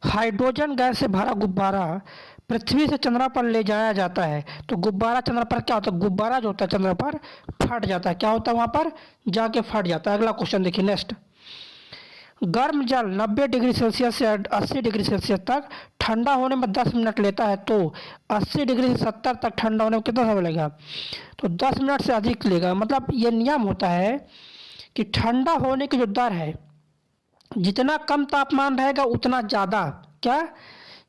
Hydrogen gas से भरा गुब्बारा पृथ्वी से चंद्रमा पर ले जाया जाता है तो गुब्बारा चंद्रमा पर क्या होता है, गुब्बारा जो होता है चंद्रमा पर फट जाता है। क्या होता है, वहां पर जाके फट जाता है। अगला क्वेश्चन देखिए नेक्स्ट। गर्म जल 90 डिग्री सेल्सियस से 80 डिग्री सेल्सियस तक ठंडा होने में 10 मिनट लेता है तो 80 डिग्री से 70 तक ठंडा होने में कितना समय लगेगा, तो 10 मिनट से अधिक लेगा। मतलब ये नियम होता है कि ठंडा होने की जो दर है, जितना कम तापमान रहेगा उतना ज़्यादा, क्या,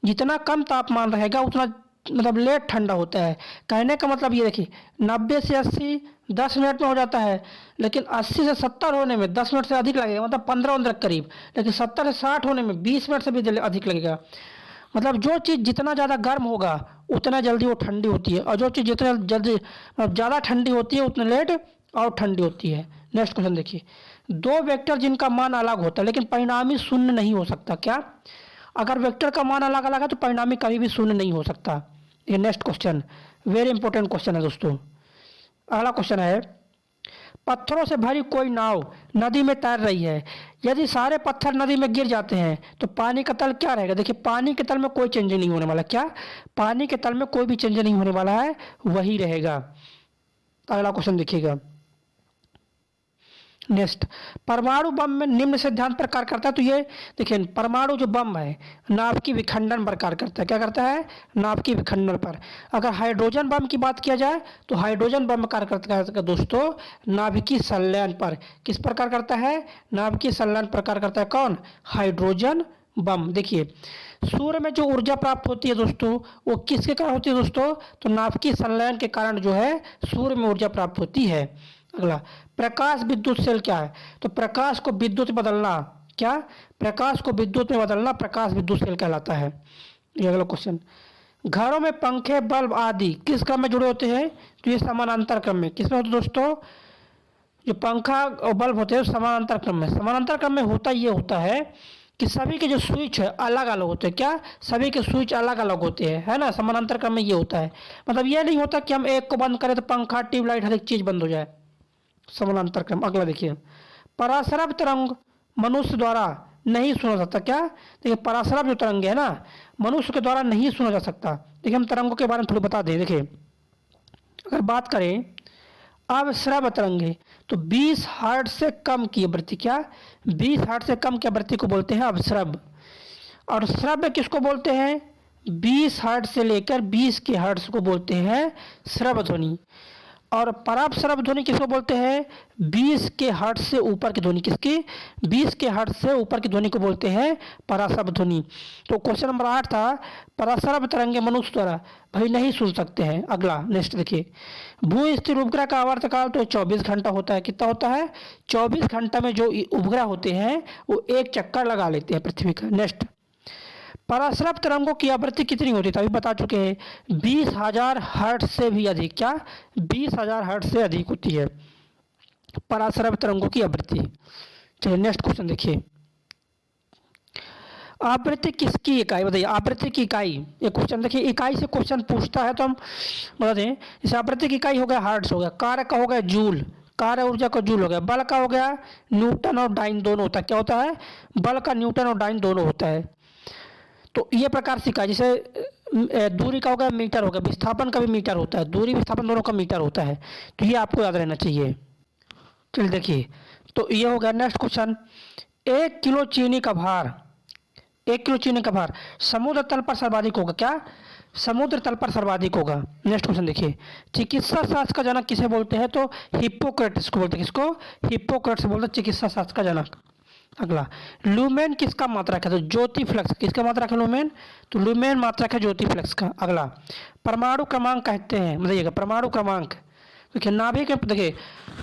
जितना कम तापमान रहेगा उतना मतलब लेट ठंडा होता है। कहने का मतलब ये देखिए 90 से 80 10 मिनट में हो जाता है, लेकिन 80 से 70 होने में 10 मिनट से अधिक लगेगा, मतलब 15 के करीब। लेकिन 70 से 60 होने में 20 मिनट से भी अधिक लगेगा। मतलब जो चीज़ जितना ज़्यादा गर्म होगा उतना जल्दी वो ठंडी होती है, और जो चीज़ जितना जल्दी मतलब ज़्यादा ठंडी होती है उतना लेट और ठंडी होती है। नेक्स्ट क्वेश्चन देखिए। दो वेक्टर जिनका मान अलग होता है लेकिन परिणामी शून्य नहीं हो सकता, क्या, अगर वेक्टर का मान अलग अलग है तो परिणामी कभी भी शून्य नहीं हो सकता। ये next question very important question है दोस्तों। अगला क्वेश्चन है, पत्थरों से भरी कोई नाव नदी में तैर रही है, यदि सारे पत्थर नदी में गिर जाते हैं तो पानी का तल क्या रहेगा। देखिए पानी के तल में कोई चेंज नहीं होने वाला, क्या, पानी के तल में कोई भी चेंज नहीं होने वाला है, वही रहेगा। अगला क्वेश्चन देखिएगा नेक्स्ट। परमाणु बम में निम्न सिद्धांत पर कार्य करता है, तो ये देखिए परमाणु जो बम है नाभ की विखंडन पर कार्य करता है। क्या करता है, नाभ की विखंडन पर। अगर हाइड्रोजन बम की बात किया जाए तो हाइड्रोजन बम कार्य करता है दोस्तों नाभिकीय संलयन पर। किस प्रकार करता है, नाभिकीय संलयन पर कार्य करता है। कौन, हाइड्रोजन बम। देखिए सूर्य में जो ऊर्जा प्राप्त होती है दोस्तों वो किसके कारण होती है दोस्तों, तो नाभिकीय संलयन के कारण जो है सूर्य में ऊर्जा प्राप्त होती है। अगला, प्रकाश विद्युत सेल क्या है, तो प्रकाश को विद्युत में बदलना, क्या, प्रकाश को विद्युत में बदलना प्रकाश विद्युत सेल कहलाता है। ये अगला क्वेश्चन। घरों में पंखे बल्ब आदि किस क्रम में जुड़े होते हैं, तो ये समानांतर क्रम में। किस में होते हैं दोस्तों, जो पंखा और बल्ब होते हैं समानांतर क्रम में। समानांतर क्रम में होता ये होता है कि सभी के जो स्विच है अलग अलग होते हैं, क्या, सभी के स्विच अलग अलग होते हैं, है ना। समानांतर क्रम में ये होता है, मतलब ये नहीं होता कि हम एक को बंद करें तो पंखा ट्यूबलाइट हर एक चीज़ बंद हो जाए। समानांतर क्रम। अगला देखिए, पराश्रव तरंग मनुष्य द्वारा नहीं सुना जाता, क्या, देखिए पराश्रव जो तरंग है ना मनुष्य के द्वारा नहीं सुना जा सकता। देखिए हम तरंगों के बारे में थोड़ी बता दें। देखिए अगर बात करें अवश्रव तरंगे तो 20 हर्ट्ज से कम की आवृत्ति, क्या, 20 हर्ट्ज से कम की आवृत्ति को बोलते हैं अवश्रव। और श्रव्य किसको बोलते हैं, 20 हर्ट्ज से लेकर 20 के हर्ट्ज को बोलते हैं श्रव्य ध्वनि। और पराश्रव ध्वनि किसको बोलते हैं, 20 के हर्ट्ज से ऊपर की ध्वनि, किसकी, 20 के हर्ट्ज से ऊपर की ध्वनि को बोलते हैं पराश्रव ध्वनि। तो क्वेश्चन नंबर 8 था पराश्रव तरंगे मनुष्य द्वारा भाई नहीं सुन सकते हैं। अगला नेक्स्ट देखिए, भू स्थिर उपग्रह का आवर्तकाल तो 24 घंटा होता है। कितना होता है, 24 घंटा में जो उपग्रह होते हैं वो एक चक्कर लगा लेते हैं पृथ्वी का। नेक्स्ट, पराश्रव तरंगों की आवृत्ति कितनी होती है, अभी बता चुके हैं 20,000 हर्ट्ज से भी अधिक, क्या, 20,000 हर्ट्ज से अधिक होती है पराश्रव तरंगों की आवृत्ति। चलिए नेक्स्ट क्वेश्चन देखिए, आवृत्ति किसकी इकाई बताइए, आवृत्ति की इकाई। ये क्वेश्चन देखिए इकाई से क्वेश्चन पूछता है तो हम बता दें। इस आवृत्ति की इकाई हो गया हर्ट्ज हो गया, कार्य का हो गया जूल, कार्य ऊर्जा का जूल हो गया, बल का हो गया न्यूटन और डाइन दोनों होता है। क्या होता है, बल का न्यूटन और डाइन दोनों होता है। तो ये प्रकार से इकाई, जैसे दूरी का हो गया मीटर हो गया, विस्थापन का भी मीटर होता है, दूरी विस्थापन दोनों का मीटर होता है। तो ये आपको याद रहना चाहिए। चलिए देखिए, तो ये हो गया। नेक्स्ट क्वेश्चन, 1 किलो चीनी का भार, 1 किलो चीनी का भार समुद्र तल पर सर्वाधिक होगा, क्या, समुद्र तल पर सर्वाधिक होगा। नेक्स्ट क्वेश्चन देखिए, चिकित्सा शास्त्र का जनक किसे बोलते हैं, तो हिप्पोक्रेटिस को बोलते हैं। किसको, हिप्पोक्रेटिस बोलते हैं चिकित्सा शास्त्र का जनक। अगला, लुमेन किसका मात्रक है, तो ज्योति फ्लक्स किसका मात्रक है, लुमेन, तो लुमेन मात्रक है ज्योति फ्लक्स का। अगला, परमाणु क्रमांक कहते हैं, बताइएगा परमाणु क्रमांक। देखिए नाभिक में देखिए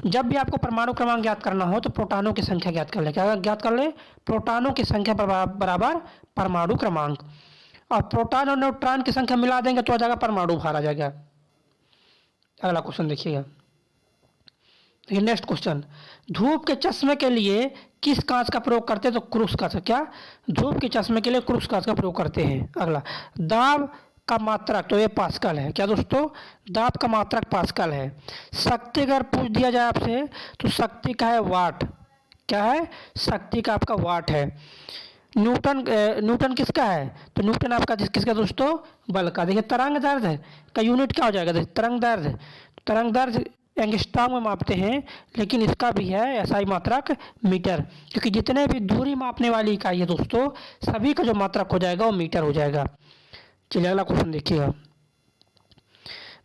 जब भी आपको परमाणु क्रमांक ज्ञात करना हो तो प्रोटॉनों की संख्या ज्ञात कर ले। क्या ज्ञात कर ले, प्रोटॉनों की संख्या बराबर परमाणु क्रमांक। और प्रोटॉन और न्यूट्रॉन की संख्या मिला देंगे तो आ जाएगा परमाणु भार आ जाएगा। अगला क्वेश्चन देखिएगा, देखिए नेक्स्ट क्वेश्चन, धूप के चश्मे के लिए किस कांच का प्रयोग करते हैं, तो क्रूस कांच। क्या, धूप के चश्मे के लिए क्रूस कांच का प्रयोग करते हैं। अगला, दाब का मात्रक तो ये पास्कल है। क्या दोस्तों, दाब का मात्रक पास्कल है। शक्ति अगर पूछ दिया जाए आपसे तो शक्ति का है वाट, क्या है, शक्ति का आपका वाट है। न्यूटन किसका है? तो न्यूटन आपका किसका दोस्तों? बल का। देखिए तरंग दैर्ध्य का यूनिट क्या हो जाएगा? देखिए तरंग दैर्ध्य एंगस्ट्रॉम में मापते हैं, लेकिन इसका भी है एसआई मात्रक मीटर, क्योंकि जितने भी दूरी मापने वाली इकाई है दोस्तों, सभी का जो मात्रक हो जाएगा वो मीटर हो जाएगा। चलिए अगला क्वेश्चन देखिएगा।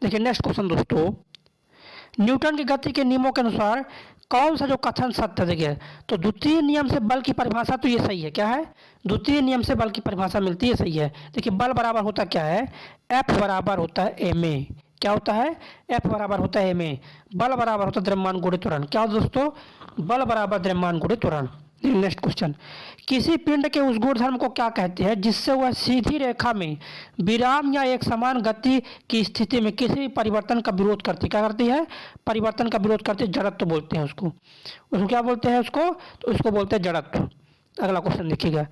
देखिए नेक्स्ट क्वेश्चन दोस्तों, न्यूटन की गति के नियमों के अनुसार कौन सा जो कथन सत्य है? देखिए तो द्वितीय नियम से बल की परिभाषा तो ये सही है। क्या है? द्वितीय नियम से बल की परिभाषा मिलती है, सही है। देखिए बल बराबर होता क्या है? एफ बराबर होता है एम ए। क्या होता है? एफ बराबर होता है एम ए। बल बराबर होता है द्रव्यमान गुणित त्वरण। क्या होता है दोस्तों? बल बराबर द्रव्यमान गुणित त्वरण। नेक्स्ट क्वेश्चन, किसी पिंड के उस गुणधर्म को क्या कहते हैं जिससे वह सीधी रेखा में विराम या एक समान गति की स्थिति में किसी भी परिवर्तन का विरोध करती? क्या करती है? परिवर्तन का विरोध करती है। जड़त्व तो बोलते हैं उसको क्या बोलते हैं उसको? तो उसको बोलते हैं जड़त्व। अगला क्वेश्चन देखिएगा,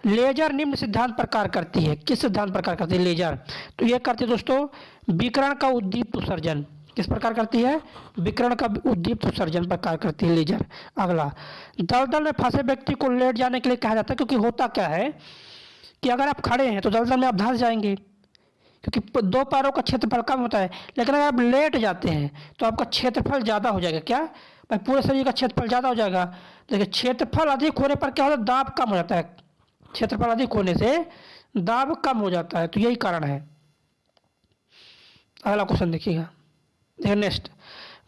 लेजर निम्न सिद्धांत पर कार्य करती है। किस सिद्धांत पर कार्य करती है लेजर? तो ये करती है दोस्तों विकिरण का उद्दीप्त उत्सर्जन। किस प्रकार करती है? विकिरण का उद्दीप्त उत्सर्जन पर कार्य करती है लेजर। अगला, दलदल में फंसे व्यक्ति को लेट जाने के लिए कहा जाता है, क्योंकि होता क्या है कि अगर आप खड़े हैं तो दलदल में आप धंस जाएंगे, क्योंकि दो पैरों का क्षेत्रफल कम होता है। लेकिन अगर आप लेट जाते हैं तो आपका क्षेत्रफल ज़्यादा हो जाएगा। क्या भाई? पूरे शरीर का क्षेत्रफल ज़्यादा हो जाएगा। देखिए क्षेत्रफल अधिक होने पर क्या होता है? दाब कम हो जाता है। क्षेत्रफल अधिक होने से दाब कम हो जाता है, तो यही कारण है। अगला क्वेश्चन देखिएगा। देखिए नेक्स्ट,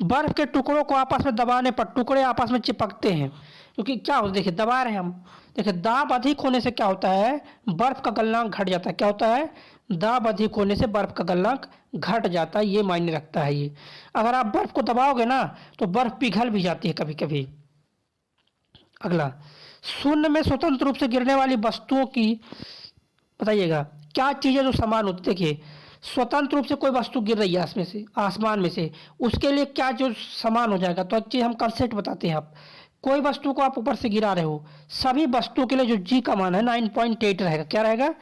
बर्फ के टुकड़ों को आपस में दबाने पर टुकड़े आपस में चिपकते हैं, क्योंकि क्या होता है? देखिए दबा रहे हैं हम। देखिए दाब अधिक होने से क्या होता है? बर्फ का गलनांक घट जाता है। क्या होता है? दाब अधिक होने से बर्फ का गलनांक घट जाता है, ये मायने रखता है ये। अगर आप बर्फ को दबाओगे ना तो बर्फ पिघल भी जाती है कभी कभी। अगला, शून्य में स्वतंत्र रूप से गिरने वाली वस्तुओं की बताइएगा क्या चीज़ें जो समान होती? देखिए स्वतंत्र रूप से कोई वस्तु गिर रही है आसमान में से, उसके लिए क्या जो समान हो जाएगा? तो एक चीज़ हम कंसेप्ट बताते हैं। आप कोई वस्तु को आप ऊपर से गिरा रहे हो, सभी वस्तुओं के लिए जो जी का मान है 9.8 रहेगा। क्या रहेगा?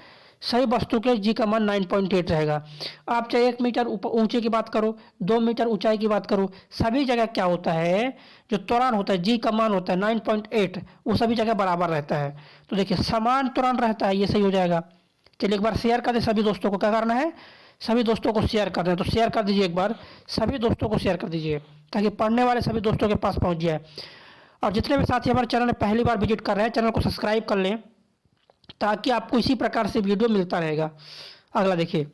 सही वस्तु के लिए जी का मान 9.8 रहेगा। आप चाहे 1 मीटर ऊंचे की बात करो, 2 मीटर ऊंचाई की बात करो, सभी जगह क्या होता है? जो त्वरण होता है, जी का मान होता है 9.8, वो सभी जगह बराबर रहता है। तो देखिए समान त्वरण रहता है, ये सही हो जाएगा। चलिए एक बार शेयर कर दें सभी दोस्तों को। क्या करना है? सभी दोस्तों को शेयर करना है, तो शेयर कर दीजिए। एक बार सभी दोस्तों को शेयर कर दीजिए ताकि पढ़ने वाले सभी दोस्तों के पास पहुंच जाए। और जितने भी साथी हमारे चैनल में पहली बार विजिट कर रहे हैं, चैनल को सब्सक्राइब कर लें ताकि आपको इसी प्रकार से वीडियो मिलता रहेगा। अगला देखिए,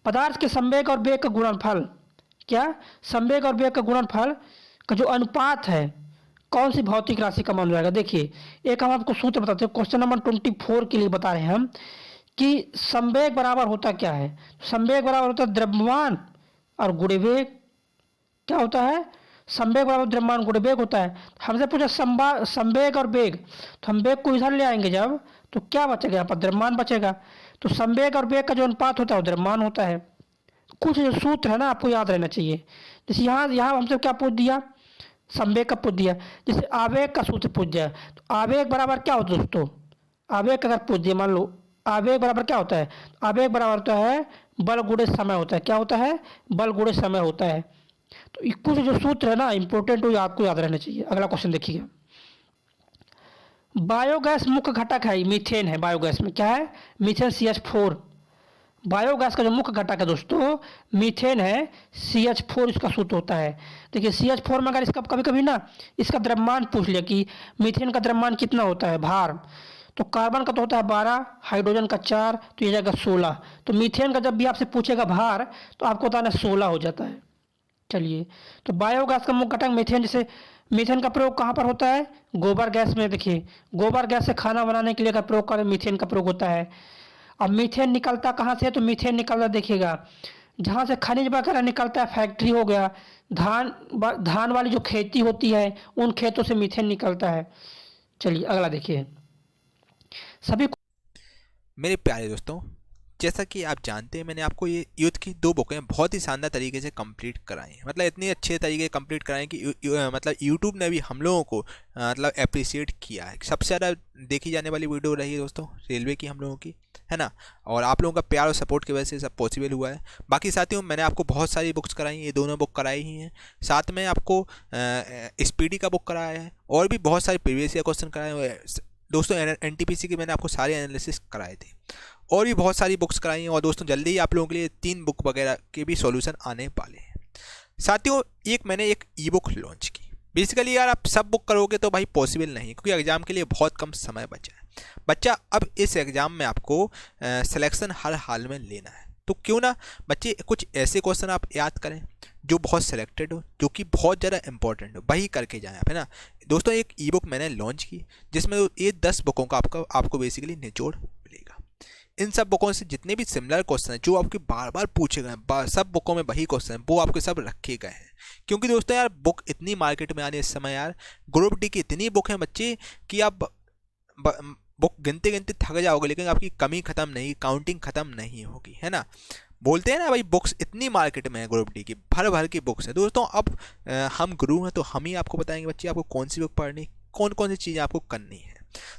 पदार्थ के संवेग और वेग का गुणनफल। क्या? संवेग और वेग का गुणनफल का जो अनुपात है कौन सी भौतिक राशि का मान जाएगा? देखिए एक हम आपको सूत्र बताते हैं, क्वेश्चन नंबर 24 के लिए बता रहे हैं हम कि संवेग बराबर होता क्या है? संवेग बराबर होता है द्रव्यमान और गुणे वेग। क्या होता है? संवेग बराबर द्रव्यमान गुणे वेग होता है। हमसे पूछा संवेग और वेग, तो हम वेग को इधर ले आएंगे जब, तो क्या बचेगा? यहाँ पर द्रव्यमान बचेगा। तो संवेग और वेग का जो अनुपात होता है वो द्रव्यमान होता है। कुछ जो सूत्र है ना आपको याद रहना चाहिए। जैसे यहाँ हमसे क्या पूछ दिया? संवेग का पूछ दिया। जैसे आवेग का सूत्र पूछ दिया, तो आवेग बराबर क्या होता है दोस्तों? आवेग अगर पूछ दिया, मान लो आवेग बराबर क्या होता है? आवेग बराबर होता है बल गुणे समय होता है। क्या होता है? बल गुणे समय होता है। तो कुछ जो सूत्र है ना इंपॉर्टेंट, वो आपको याद रहना चाहिए। अगला क्वेश्चन देखिए, बायोगैस मुख्य घटक है मीथेन है। बायोगैस में क्या है? Methane CH4। बायोगैस का जो मुख्य घटक है दोस्तों मीथेन है, CH4 इसका सूत्र होता है। देखिए CH4 में अगर इसका कभी कभी ना इसका द्रव्यमान पूछ लिया कि मीथेन का द्रव्यमान कितना होता है, भार, तो कार्बन का तो होता है 12, हाइड्रोजन का 4, तो ये जाएगा 16। तो मीथेन का जब भी आपसे पूछेगा भार तो आपको बताना 16 हो जाता है। चलिए, तो बायोगैस का मुख्य घटक मीथेन। जैसे मीथेन का प्रयोग कहाँ पर होता है? गोबर गैस में। देखिए गोबर गैस से खाना बनाने के लिए अगर प्रयोग करें मीथेन का प्रयोग होता है। अब मीथेन निकलता कहाँ से? तो मीथेन निकलता देखिएगा जहाँ से खनिज वगैरह निकलता है, फैक्ट्री हो गया, धान वाली जो खेती होती है उन खेतों से मीथेन निकलता है। चलिए अगला देखिए, सभी मेरे प्यारे दोस्तों, जैसा कि आप जानते हैं मैंने आपको ये युद्ध की 2 बुकें बहुत ही शानदार तरीके से कंप्लीट कराई हैं। मतलब इतनी अच्छे तरीके से कंप्लीट कराई कि मतलब यूट्यूब ने भी हम लोगों को मतलब अप्रिशिएट किया है। सबसे ज़्यादा देखी जाने वाली वीडियो रही है दोस्तों रेलवे की हम लोगों की, है ना। और आप लोगों का प्यार और सपोर्ट की वजह से सब पॉसिबल हुआ है। बाकी साथियों मैंने आपको बहुत सारी बुक्स कराई, ये दोनों बुक कराई ही हैं। साथ में आपको स्पीडी का बुक कराया है और भी बहुत सारे प्रीवियस ईयर क्वेश्चन कराए हुए हैं। दोस्तों एनटीपीसी के मैंने आपको सारे एनालिसिस कराए थे और भी बहुत सारी बुक्स कराई हैं और दोस्तों जल्दी ही आप लोगों के लिए 3 बुक वगैरह के भी सॉल्यूशन आने वाले हैं। साथियों मैंने एक ई बुक लॉन्च की। बेसिकली यार आप सब बुक करोगे तो भाई पॉसिबल नहीं है, क्योंकि एग्ज़ाम के लिए बहुत कम समय बचा है। बच्चा अब इस एग्ज़ाम में आपको सिलेक्शन हर हाल में लेना है, तो क्यों ना बच्चे कुछ ऐसे क्वेश्चन आप याद करें जो बहुत सिलेक्टेड हो, जो कि बहुत ज़्यादा इंपॉर्टेंट हो, वही करके जाएं आप, है ना। दोस्तों एक ई बुक मैंने लॉन्च की जिसमें ये 10 बुकों का आपको बेसिकली निचोड़ मिलेगा। इन सब बुकों से जितने भी सिमिलर क्वेश्चन हैं जो आपके बार बार पूछे गए हैं, सब बुकों में वही क्वेश्चन हैं, वो आपके सब रखे गए हैं। क्योंकि दोस्तों यार बुक इतनी मार्केट में आ रही है इस समय यार, ग्रुप डी की इतनी बुक हैं बच्चे कि आप बुक गिनते गिनते थक जाओगे, लेकिन आपकी कमी खत्म नहीं, काउंटिंग खत्म नहीं होगी, है ना। बोलते हैं ना भाई बुक्स इतनी मार्केट में है ग्रुप डी की, भर भर की बुक्स है। दोस्तों अब हम गुरु हैं तो हम ही आपको बताएंगे बच्चे आपको कौन सी बुक पढ़नी, कौन कौन सी चीज़ें आपको करनी है।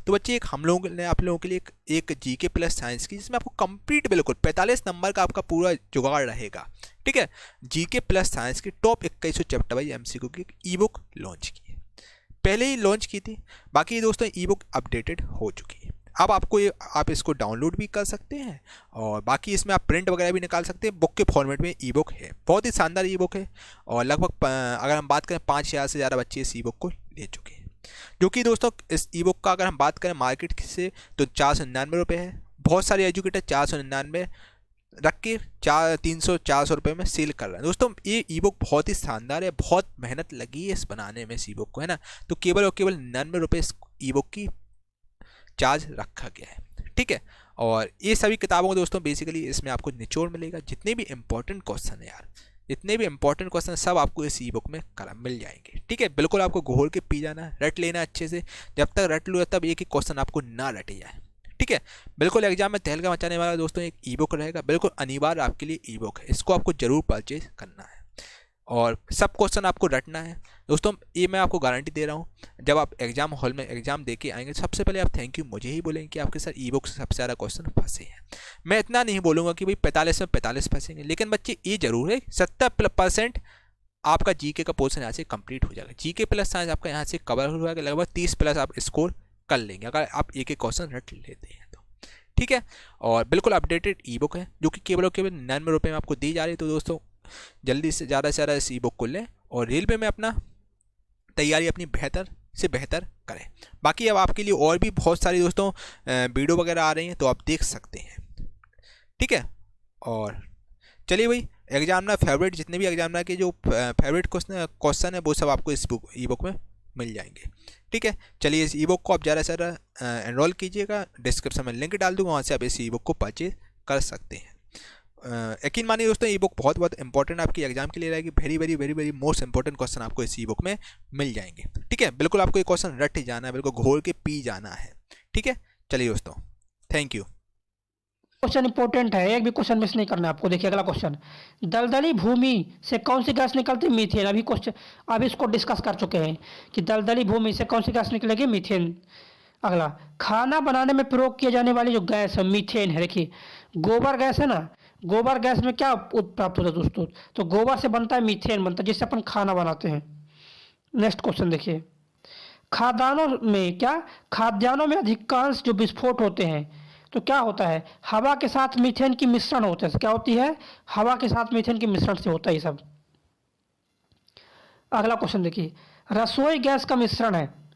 तो बच्चे एक हम लोगों ने आप लोगों के लिए एक जीके प्लस साइंस की, जिसमें आपको कंप्लीट बिल्कुल 45 नंबर का आपका पूरा जुगाड़ रहेगा, ठीक है। जीके प्लस साइंस की टॉप 2100 चैप्टर वाइज एमसीक्यू की ई बुक लॉन्च की है, पहले ही लॉन्च की थी। बाकी दोस्तों ई बुक अपडेटेड हो चुकी है। अब आप इसको डाउनलोड भी कर सकते हैं और बाकी इसमें आप प्रिंट वगैरह भी निकाल सकते हैं। बुक के फॉर्मेट में ई बुक है, बहुत ही शानदार ई बुक है और लगभग अगर हम बात करें 5000 से ज़्यादा बच्चे इस ई बुक को ले चुके हैं। जो कि दोस्तों इस ई बुक का अगर हम बात करें मार्केट से तो 499 रुपये है। बहुत सारे एजुकेटर 499 रख के 300-400 रुपये में सेल कर रहे हैं। दोस्तों ये ई बुक बहुत ही शानदार है, बहुत मेहनत लगी है इस बनाने में इस ई बुक को, है ना। तो केवल और केवल 99 रुपये इस ई बुक की चार्ज रखा गया है, ठीक है। और ये सभी किताबों को दोस्तों बेसिकली इसमें आपको निचोड़ मिलेगा, जितने भी इंपॉर्टेंट क्वेश्चन है यार, जितने भी इंपॉर्टेंट क्वेश्चन सब आपको इस ई बुक में मिल जाएंगे, ठीक है। बिल्कुल आपको घोल के पी जाना है, रट लेना अच्छे से, जब तक रट लो तब एक ही क्वेश्चन आपको ना रटे जाए, ठीक है। बिल्कुल एग्जाम में तहलका मचाने वाला दोस्तों एक ई बुक रहेगा, बिल्कुल अनिवार्य आपके लिए ई बुक है, इसको आपको जरूर परचेज करना है और सब क्वेश्चन आपको रटना है। दोस्तों ये मैं आपको गारंटी दे रहा हूँ, जब आप एग्जाम हॉल में एग्जाम दे के आएंगे सबसे पहले आप थैंक यू मुझे ही बोलेंगे कि आपके साथ ई बुक से सबसे ज़्यादा क्वेश्चन फंसे हैं। मैं इतना नहीं बोलूँगा कि भाई 45 में 45 फंसेंगे, लेकिन बच्चे ये जरूर है 70% आपका जीके का पोर्शन यहाँ से कंप्लीट हो जाएगा। जीके प्लस साइंस आपका यहाँ से कवर हो जाएगा, लगभग 30+ आप स्कोर कर लेंगे अगर आप एक क्वेश्चन रट लेते हैं तो, ठीक है। और बिल्कुल अपडेटेड ई बुक है जो कि केवल 99 रुपये में आपको दी जा रही है। तो दोस्तों जल्दी से ज़्यादा इस ई बुक को लें और रेलवे में अपना तैयारी अपनी बेहतर से बेहतर करें। बाकी अब आपके लिए और भी बहुत सारी दोस्तों वीडियो वगैरह आ रही हैं तो आप देख सकते हैं, ठीक है। और चलिए भाई एग्जामिनर फेवरेट जितने भी एग्जामिनर के जो फेवरेट क्वेश्चन है वो सब आपको इस ई बुक में मिल जाएंगे, ठीक है। चलिए इस ई बुक को आप ज़्यादा से ज़्यादा एनरोल कीजिएगा, डिस्क्रिप्शन में लिंक डाल दूँगा, वहाँ से आप इस ई बुक को परचेज कर सकते हैं। यकीन मानिए दोस्तों ई बुक बहुत इंपॉर्टेंट आपकी एग्जाम के लिए रहेगी, वेरी मोस्ट इंपॉर्टेंट क्वेश्चन आपको इस ई बुक में मिल जाएंगे, ठीक है। बिल्कुल आपको ये क्वेश्चन रट ही जाना है, बिल्कुल घोल के पी जाना है, ठीक है। चलिए दोस्तों थैंक यू। क्वेश्चन इंपॉर्टेंट है, एक भी क्वेश्चन मिस नहीं करना है आपको। देखिए अगला क्वेश्चन, दलदली भूमि से कौन सी गैस निकलती है? मीथेन। अभी इसको डिस्कस कर चुके हैं कि दलदली भूमि से कौन सी गैस निकलेगी? मीथेन। अगला, खाना बनाने में प्रयोग किए जाने वाली जो गैस है मीथेन है। देखिए गोबर गैस है ना, गोबर गैस में क्या प्राप्त होता है दोस्तों? तो गोबर से बनता है मीथेन बनता है, जिससे अपन खाना बनाते हैं। नेक्स्ट क्वेश्चन देखिए, खाद्यान्नों में अधिकांश जो विस्फोट होते हैं तो क्या होता है? हवा के साथ मीथेन की मिश्रण होता है। क्या होती है? हवा के साथ मीथेन के मिश्रण से होता है ये सब। अगला क्वेश्चन देखिए, रसोई गैस का मिश्रण है,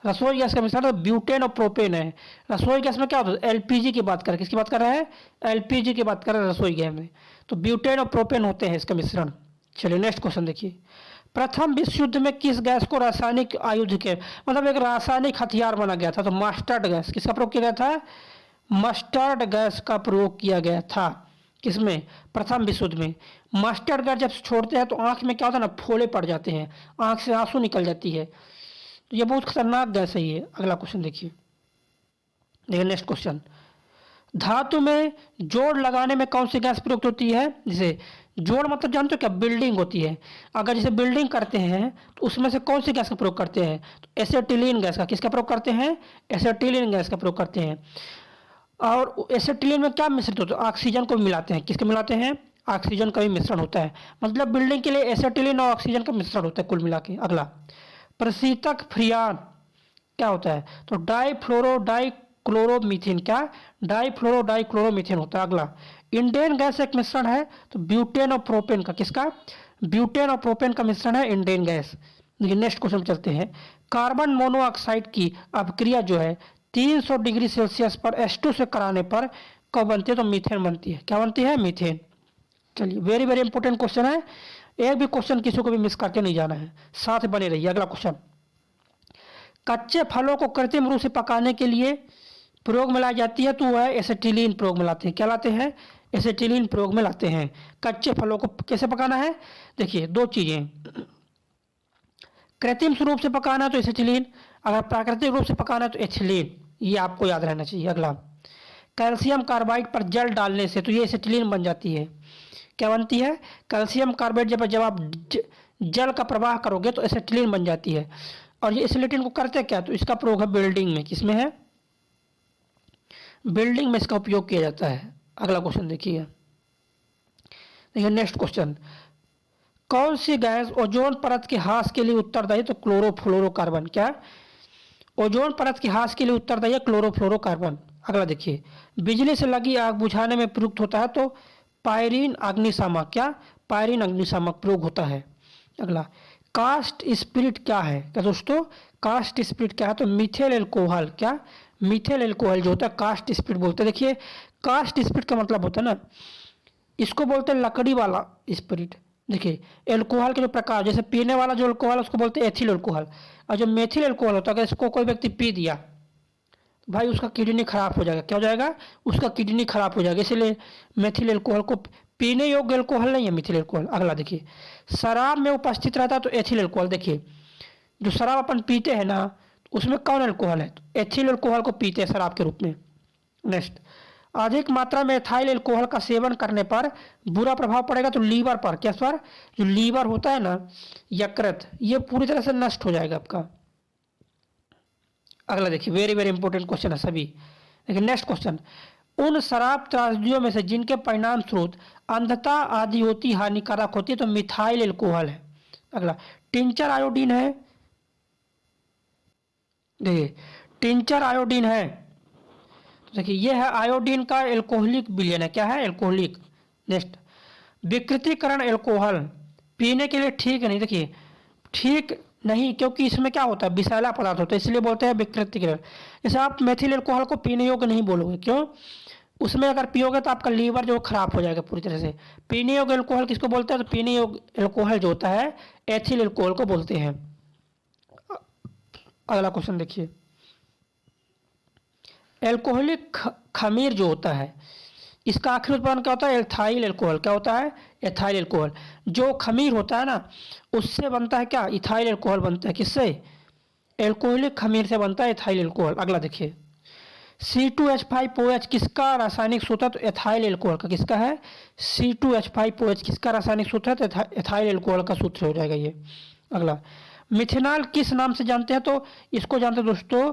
रसोई गैस का मिश्रण तो ब्यूटेन और प्रोपेन है। रसोई गैस में क्या होता है? एलपीजी की बात करें, किसकी बात कर रहे हैं? एलपीजी की बात कर रहे हैं रसोई गैस में, तो ब्यूटेन और प्रोपेन होते हैं इसका मिश्रण। चलिए नेक्स्ट क्वेश्चन देखिए, प्रथम विश्व युद्ध में किस गैस को रासायनिक आयुध के मतलब एक रासायनिक हथियार बना गया था? तो मस्टर्ड गैस। किसका प्रयोग किया गया था? मस्टर्ड गैस का प्रयोग किया गया था। किसमें? प्रथम विश्व युद्ध में। मस्टर्ड गैस जब छोड़ते हैं तो आंख में क्या होता है ना, फोड़े पड़ जाते हैं, आंख से आंसू निकल जाती है, तो ये बहुत खतरनाक गैस है ये। अगला क्वेश्चन देखिए नेक्स्ट क्वेश्चन, धातु में जोड़ लगाने में कौन सी गैस प्रयुक्त होती है? जैसे जोड़ मतलब जानते हो क्या? बिल्डिंग होती है। अगर जैसे बिल्डिंग करते हैं तो उसमें से कौन सी गैस का प्रयोग करते हैं? तो एसेटिलीन गैस का। किसका प्रयोग करते हैं? एसेटिलीन गैस का प्रयोग करते हैं। और एसेटिलीन में क्या मिश्रित होता है? ऑक्सीजन को मिलाते हैं। किसके मिलाते हैं? ऑक्सीजन का भी मिश्रण होता है। मतलब बिल्डिंग के लिए एसेटिलीन और ऑक्सीजन का मिश्रण होता है कुल मिला के। अगला, प्रशीतक फ्रियान क्या होता है? तो डाईफ्लोरो डाईक्लोरोमीथेन, क्या? डाईफ्लोरो डाईक्लोरोमीथेन होता है। अगला, इंडेन गैस एक मिश्रण है, तो ब्यूटेन और प्रोपेन का, किसका? ब्यूटेन और प्रोपेन का मिश्रण है इंडेन गैस। देखिए नेक्स्ट क्वेश्चन चलते हैं। कार्बन मोनोऑक्साइड की अपक्रिया जो है 300 डिग्री सेल्सियस पर H2 से कराने पर कब बनती है? तो मीथेन बनती है। क्या बनती है? मीथेन। चलिए, वेरी वेरी इंपॉर्टेंट क्वेश्चन है, एक भी क्वेश्चन किसी को भी मिस करके नहीं जाना है, साथ बने रहिए। अगला क्वेश्चन, कच्चे फलों को कृत्रिम रूप से पकाने के लिए प्रयोग में लाई जाती है, तो वह एसिटिलीन प्रयोग में लाते हैं। क्या लाते हैं? एसिटिलीन प्रयोग में लाते हैं। कच्चे फलों को कैसे पकाना है? देखिए दो चीजें, कृत्रिम रूप से पकाना है तो एसिटिलीन, अगर प्राकृतिक रूप से पकाना है तो एथिलीन, ये आपको याद रहना चाहिए। अगला, कैल्शियम कार्बाइड पर जल डालने से तो ये एसिटिलीन बन जाती है। क्या बनती है? कैल्शियम कार्बाइड जब आप जल का प्रवाह करोगे तो एसिटिलीन बन जाती है। और ये एसिटिलीन को करते क्या? तो इसका प्रयोग है बिल्डिंग में। किसमें है? बिल्डिंग में इसका उपयोग किया जाता है। अगला क्वेश्चन देखिए, देखिए नेक्स्ट क्वेश्चन, कौन सी गैस ओजोन परत के ह्रास के लिए उत्तरदायी? तो क्लोरोफ्लोरोकार्बन। क्या? ओजोन परत के ह्रास के लिए उत्तरदायी है क्लोरोफ्लोरोकार्बन। अगला देखिए, बिजली से लगी आग बुझाने में प्रयुक्त होता है, तो पायरीन अग्निशामक। क्या? पायरीन अग्निशामक प्रयोग होता है। अगला, कास्ट स्पिरिट क्या है? क्या दोस्तों? कास्ट स्पिरिट क्या है? तो मिथेल एल्कोहल। क्या? मिथेल एल्कोहल जो होता है कास्ट स्पिरिट बोलते हैं। देखिए कास्ट स्पिरिट का मतलब होता है ना, इसको बोलते हैं लकड़ी वाला स्पिरिट। देखिए एल्कोहल के जो प्रकार, जैसे पीने वाला जो एल्कोहल है उसको बोलते हैं एथिल एल्कोहल, और जो मेथिल एल्कोहल होता है अगर इसको कोई व्यक्ति पी दिया तो भाई उसका किडनी खराब हो जाएगा। क्या हो जाएगा? उसका किडनी खराब हो जाएगा। इसलिए मेथिल एल्कोहल को पीने योग्य एल्कोहल नहीं है मिथिल एल्कोहल। अगला देखिए, शराब में उपस्थित रहता है तो एथिल एल्कोहल। देखिए जो शराब अपन पीते हैं ना उसमें कौन एल्कोहल है? तो एथिल एल्कोहल को पीते हैं शराब के रूप में। नेक्स्ट, अधिक मात्रा में एथाइल एल्कोहल का सेवन करने पर बुरा प्रभाव पड़ेगा, तो लीवर पर। क्या सर? जो लीवर होता है ना, यकृत, ये पूरी तरह से नष्ट हो जाएगा आपका। अगला देखिए, वेरी वेरी इंपॉर्टेंट क्वेश्चन है सभी। देखिए नेक्स्ट क्वेश्चन, उन शराब त्रासदियों में से जिनके परिणाम स्रोत अंधता आदि होती हानिकारक होती है, तो मिथाइल एल्कोहल है। अगला, टिंचर आयोडीन है। देखिए टिंचर आयोडीन है, तो देखिए ये है आयोडीन का एल्कोहलिक विलयन है। क्या है? एल्कोहलिक। नेक्स्ट, विकृतीकरण एल्कोहल पीने के लिए ठीक नहीं। देखिए ठीक नहीं, क्योंकि इसमें क्या होता है? विषैला पदार्थ होता है, इसलिए बोलते हैं विकृतीकरण। जैसे आप मेथिल एल्कोहल को पीने योग्य नहीं बोलोगे, क्यों? उसमें अगर पियोगे तो आपका लीवर जो खराब हो जाएगा पूरी तरह से। पीने योग्य एल्कोहल किसको बोलते हैं? तो पीने योग्य एल्कोहल जो होता है एथिल एल्कोहल को बोलते हैं। अगला क्वेश्चन देखिए, एल्कोहलिक खमीर जो होता है इसका आखिरी उत्पादन क्या होता है? Ethyl alcohol. क्या होता है? Ethyl alcohol. जो खमीर होता है ना उससे बनता है क्या? इथाइल एल्कोहल बनता है। किससे? एल्कोहलिक खमीर से बनता है इथाइल एल्कोहल। अगला देखिए, C2H5OH किसका रासायनिक सूत्र है? तो एथाइल एल्कोहल का। किसका है? C2H5OH किसका रासायनिक सूत्र है? तो एथाइल एल्कोहल का सूत्र हो जाएगा ये। अगला, मिथेनॉल किस नाम से जानते हैं? तो इसको जानते हैं दोस्तों,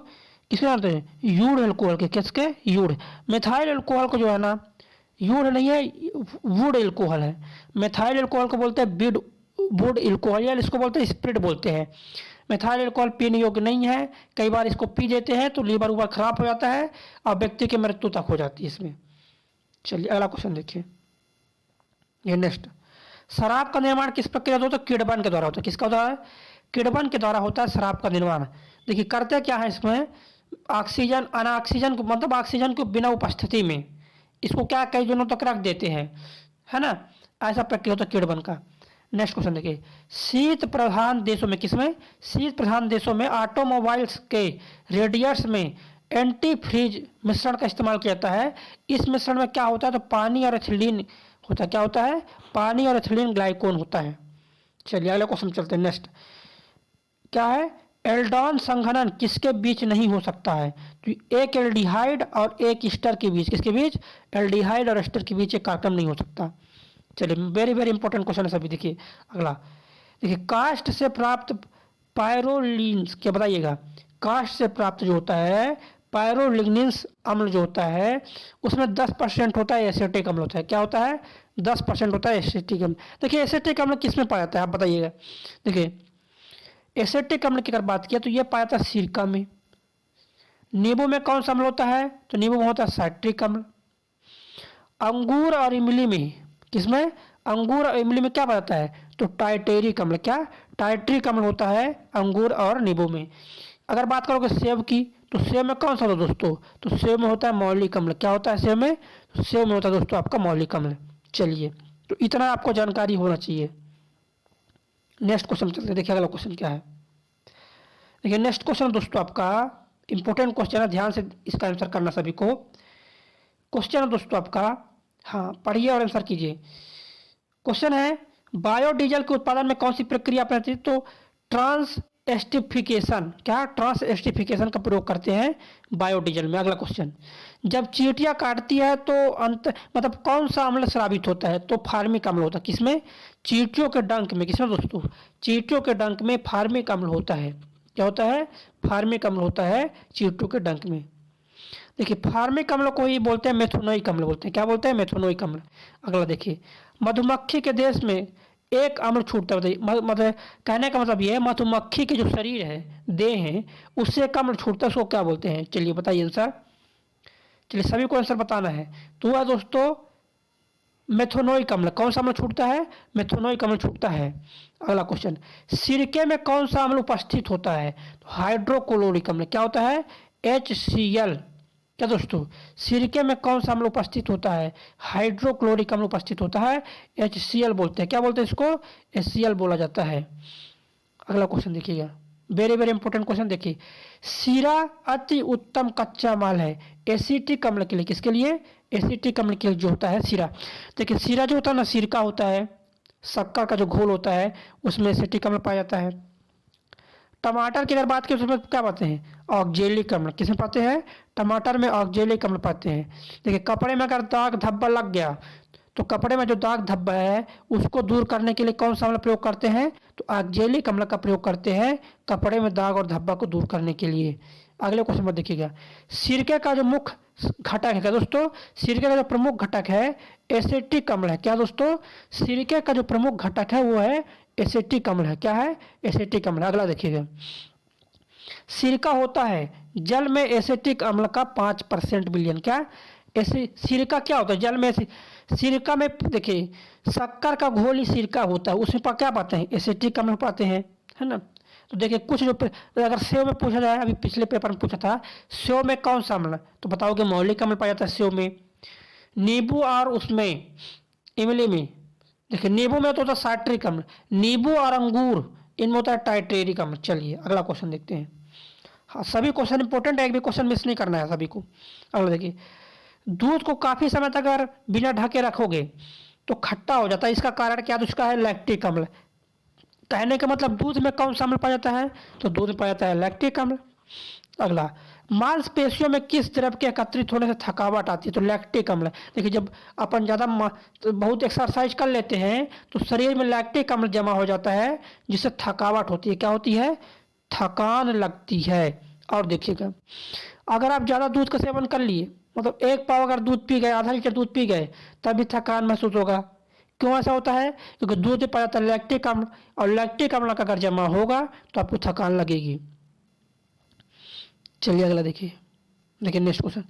किसके जानते हैं? यूड एल्कोहल के। किसके? यूड। मिथाइल एल्कोहल को जो है ना, यूड नहीं है, वुड एल्कोहल है। मिथाइल एल्कोहल को बोलते हैं वुड एल्कोहल, या इसको बोलते हैं स्पिरिट बोलते हैं। मिथाइल एल्कोहल पीने योग्य नहीं है, कई बार इसको पी देते हैं तो लीवर उबर खराब हो जाता है और व्यक्ति की मृत्यु तक हो जाती है इसमें। चलिए अगला क्वेश्चन देखिए, ये नेक्स्ट, शराब का निर्माण किस प्रक्रिया से होता है? किण्वन के द्वारा होता है। किसका होता है? किण्वन के द्वारा होता है शराब का निर्माण। देखिए करते क्या है इसमें, ऑक्सीजन अनऑक्सीजन को, मतलब ऑक्सीजन को बिना उपस्थिति में इसको क्या कई दिनों तक रख देते हैं, है ना, ऐसा प्रक्रिया होता है किण्वन का। नेक्स्ट क्वेश्चन देखिए, शीत प्रधान देशों में, किसमें? शीत प्रधान देशों में ऑटोमोबाइल्स के रेडिएटर्स में एंटी फ्रीज मिश्रण का इस्तेमाल किया जाता है। इस मिश्रण में क्या होता है? तो पानी और एथिलीन होता है। क्या होता है? पानी और एथिलीन ग्लाइकोन होता है। चलिए अगले क्वेश्चन चलते हैं। नेक्स्ट क्या है? एल्डोन संघनन किसके बीच नहीं हो सकता है? तो एक एल्डिहाइड और एक एस्टर के बीच। किसके बीच? एल्डिहाइड और एस्टर के बीच एक कार्यक्रम नहीं हो सकता। चलिए वेरी वेरी इंपॉर्टेंट क्वेश्चन है सभी। देखिए अगला, देखिए कास्ट से प्राप्त पायरोलिन्स, क्या बताइएगा? कास्ट से प्राप्त जो होता है पायरोलिग्निन्स अम्ल जो होता है उसमें 10% होता है एसिटिक अम्ल होता है। क्या होता है? 10% होता है एसिटिक अम्ल। देखिए एसिटिक अम्ल किस में पाया जाता है आप बताइएगा? देखिए एसिटिक अम्ल की अगर बात किया तो ये पाया जाता है सिरका में, नींबू में कौन सा अम्ल होता है? तो नींबू में होता है साइट्रिक अम्ल। अंगूर और इमली में, किसमें? अंगूर और इमली में क्या बताता है? तो टाइटेरिक अम्ल। क्या? टाइट्रिक अम्ल होता है अंगूर और नींबू में। अगर बात करोगे सेब की, तो सेब में कौन सा होता है दोस्तों? तो सेब में होता है मौलिक अम्ल। क्या होता है सेब में? तो सेब में होता है दोस्तों आपका मौलिक अम्ल। चलिए, तो इतना आपको जानकारी होना चाहिए। नेक्स्ट क्वेश्चन चलते हैं, देखिए अगला क्वेश्चन क्या है। देखिए नेक्स्ट क्वेश्चन दोस्तों आपका इंपॉर्टेंट क्वेश्चन है, ध्यान से इसका आंसर करना सभी को। क्वेश्चन है दोस्तों आपका, हाँ पढ़िए और आंसर कीजिए। क्वेश्चन है, बायोडीजल के उत्पादन में कौन सी प्रक्रिया अपनाती है? तो ट्रांस एस्टिफिकेशन। क्या? ट्रांस एस्टिफिकेशन का प्रयोग करते हैं बायोडीजल में। अगला क्वेश्चन, जब चींटियां काटती है तो अंत मतलब कौन सा अम्ल स्रावित होता है? तो फार्मिक अम्ल होता है। किसमें? चींटियों के डंक में। किसमें दोस्तों? चींटियों के डंक में फार्मिक अम्ल होता है। क्या होता है? फार्मिक अम्ल होता है चींटियों के डंक में। देखिए फार्मिक अम्ल को ही बोलते हैं मेथोनोइक अम्ल बोलते हैं। क्या बोलते हैं? मेथोनोइक अम्ल। अगला देखिए, मधुमक्खी के देश में एक अम्ल छूटता है। बताइए, मतलब कहने का मतलब ये है, मधुमक्खी के जो शरीर है, देह है, उससे एक अम्ल छूटता है, उसको क्या बोलते हैं? चलिए बताइए आंसर। चलिए सभी को आंसर बताना है। तो वह दोस्तों मेथोनोइक अम्ल। कौन सा अम्ल छूटता है? मेथोनोइक अम्ल छूटता है। अगला क्वेश्चन, सिरके में कौन सा अम्ल उपस्थित होता है? तो हाइड्रोक्लोरिक अम्ल। क्या होता है? HCl। क्या दोस्तों? सिरके में कौन सा अम्ल उपस्थित होता है? हाइड्रोक्लोरिक अम्ल उपस्थित होता है, HCl बोलते हैं। क्या बोलते हैं इसको? HCl बोला जाता है। अगला क्वेश्चन देखिएगा, वेरी वेरी इंपॉर्टेंट क्वेश्चन देखिए। सीरा अति उत्तम कच्चा माल है एसिटिक अम्ल के लिए। किसके लिए? एसिटिक अम्ल के लिए जो होता है सीरा। देखिए सीरा जो होता है ना, सिरका होता है, शक्कर का जो घोल होता है, उसमें एसिटिक अम्ल पाया जाता है। टमाटर की अगर बात करें तो उसमें क्या पाते हैं? ऑक्जेलिक अम्ल। किसमें पाते हैं? टमाटर में ऑक्जेलिक अम्ल पाते हैं। देखिए कपड़े में अगर दाग धब्बा लग गया, तो कपड़े में जो दाग धब्बा है उसको दूर करने के लिए कौन सा अम्ल प्रयोग करते हैं? तो ऑक्जेलिक अम्ल का प्रयोग करते हैं कपड़े में दाग और धब्बा को दूर करने के लिए। अगले क्वेश्चन में देखिएगा, सिरके का जो मुख्य घटक है, क्या दोस्तों? सिरके का जो प्रमुख घटक है एसिटिक अम्ल है। क्या दोस्तों? सिरके का जो प्रमुख घटक है वो है एसिटिक अम्ल है। क्या है? एसिटिक अम्ल। अगला देखिएगा, सिरका होता है जल में एसिटिक अम्ल का 5% विलयन। क्या? ऐसे सिरका क्या होता है? जल में सिरका में देखिए शक्कर का घोल ही सिरका होता है, उसमें क्या पाते हैं? एसिटिक अम्ल पाते हैं, है ना। तो देखिए कुछ जो अगर सेव में पूछा जाए, अभी पिछले पेपर में पूछा था, सेव में कौन सा अम्ल? तो बताओगे मौलिक अम्ल पाया जाता है सेव में। नींबू और उसमें इमली में, देखिए नींबू में तो होता है साइट्रिक अम्ल, नींबू और अंगूर इनमें होता है टाइटेरिक अम्ल। चलिए अगला क्वेश्चन देखते हैं। हाँ सभी क्वेश्चन इंपॉर्टेंट है, एक भी क्वेश्चन मिस नहीं करना है सभी को। अगला देखिए, दूध को काफी समय तक अगर बिना ढके रखोगे तो खट्टा हो जाता है, इसका कारण क्या? तो इसका है लैक्टिक अम्ल। कहने का मतलब दूध में कौन सा अम्ल पाया जाता है? तो दूध में पाया जाता है लैक्टिक अम्ल। अगला, मांसपेशियों में किस द्रव के एकत्रित होने से थकावट आती है? तो लैक्टिक अम्ल। देखिए जब अपन ज़्यादा तो बहुत एक्सरसाइज कर लेते हैं तो शरीर में लैक्टिक अम्ल जमा हो जाता है, जिससे थकावट होती है। क्या होती है? थकान लगती है। और देखिएगा, अगर आप ज़्यादा दूध का सेवन कर लिए, मतलब एक पाव अगर दूध पी गए, आधा लीटर दूध पी गए, तब भी थकान महसूस होगा। क्यों ऐसा होता है? क्योंकि दूध में पाया जाता है लैक्टिक अम्ल, और लैक्टिक अम्ल का अगर जमा होगा तो आपको थकान लगेगी। चलिए अगला देखिए, देखिए नेक्स्ट क्वेश्चन,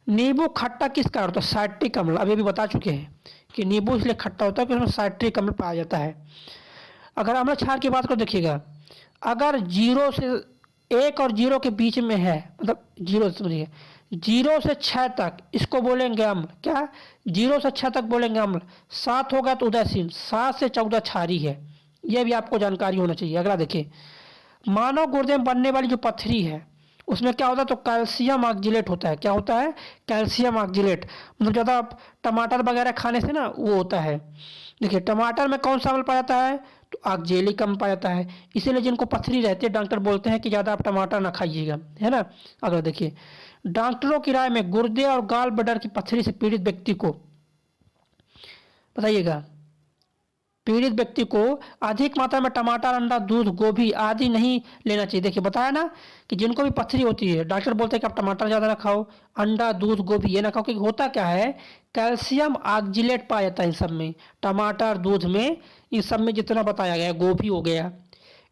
नींबू खट्टा किस कारण होता है? साइट्रिक अम्ल। अभी भी बता चुके हैं कि नींबू इसलिए खट्टा होता है कि उसमें साइट्रिक अम्ल पाया जाता है। अगर अम्ल क्षार की बात करो, देखिएगा अगर 0 से 1 और 0 के बीच में है, मतलब 0 समझिए 0 से 6 तक, इसको बोलेंगे अम्ल। क्या? 0 से 6 तक बोलेंगे अम्ल। 7 होगा तो उदासीन, 7 से 14 क्षारी है। यह भी आपको जानकारी होना चाहिए। अगला देखिए, मानव गुर्दे में बनने वाली जो पथरी है उसमें क्या होता है? तो कैल्शियम ऑक्जिलेट होता है। क्या होता है? Calcium oxalate. मतलब ज़्यादा टमाटर वगैरह खाने से ना वो होता है। देखिए टमाटर में कौन सा अम्ल पाया जाता है? तो ऑक्जेलिक अम्ल पाया जाता है। इसीलिए जिनको पथरी रहती है डॉक्टर बोलते हैं कि ज़्यादा आप टमाटर ना खाइएगा, है ना। अगला देखिए, डॉक्टरों की राय में गुर्दे और गाल ब्लैडर की पथरी से पीड़ित व्यक्ति को, बताइएगा, पीड़ित व्यक्ति को अधिक मात्रा में टमाटर, अंडा, दूध, गोभी आदि नहीं लेना चाहिए। देखिए बताया ना कि जिनको भी पथरी होती है डॉक्टर बोलते हैं कि आप टमाटर ज़्यादा ना खाओ, अंडा, दूध, गोभी ये ना खाओ, क्योंकि होता क्या है, कैल्शियम ऑक्जिलेट पाया जाता है इन सब में, टमाटर, दूध में, इन सब में जितना बताया गया, गोभी हो गया,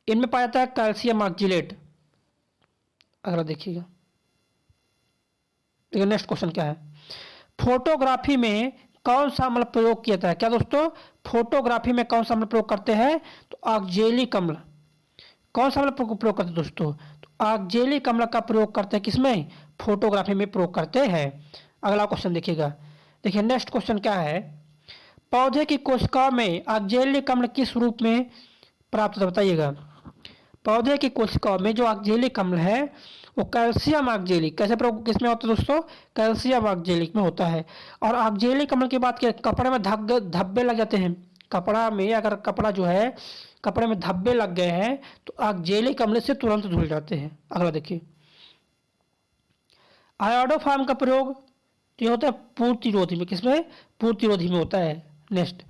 इनमें पाया जाता है कैल्शियम ऑक्जिलेट। अगला देखिएगा। देखिए नेक्स्ट क्वेश्चन क्या है, फोटोग्राफी में कौन सा अम्ल प्रयोग किया जाता है? क्या दोस्तों, फोटोग्राफी में कौन सा अम्ल प्रयोग करते हैं? तो ऑक्जेलिक अम्ल। कौन सा अम्ल प्रयोग करते हैं दोस्तों? तो ऑक्जेलिक अम्ल का प्रयोग करते हैं, किसमें? फोटोग्राफी में प्रयोग करते हैं। अगला क्वेश्चन देखिएगा। देखिए नेक्स्ट क्वेश्चन क्या है, पौधे की कोशिकाओं में ऑक्जेलिक अम्ल किस रूप में प्राप्त होता है? बताइएगा। पौधे की कोशिकाओं में जो ऑक्जेलिक अम्ल है वो कैल्शियम ऑक्जेलिक, कैसे प्रयोग किसमें होता है दोस्तों? कैल्शियम ऑक्जेलिक में होता है। और ऑक्जेलिक अम्ल की बात करें, कपड़े में धब्बे लग जाते हैं, कपड़ा में अगर कपड़ा जो है कपड़े में धब्बे लग गए हैं तो ऑक्जेलिक अम्ल से तुरंत धुल जाते हैं। अगला देखिए, आयोडोफार्म का प्रयोग तो ये होता है पूर्तिरोधी में, किसमें? पूर्तिरोधी में होता है। नेक्स्ट,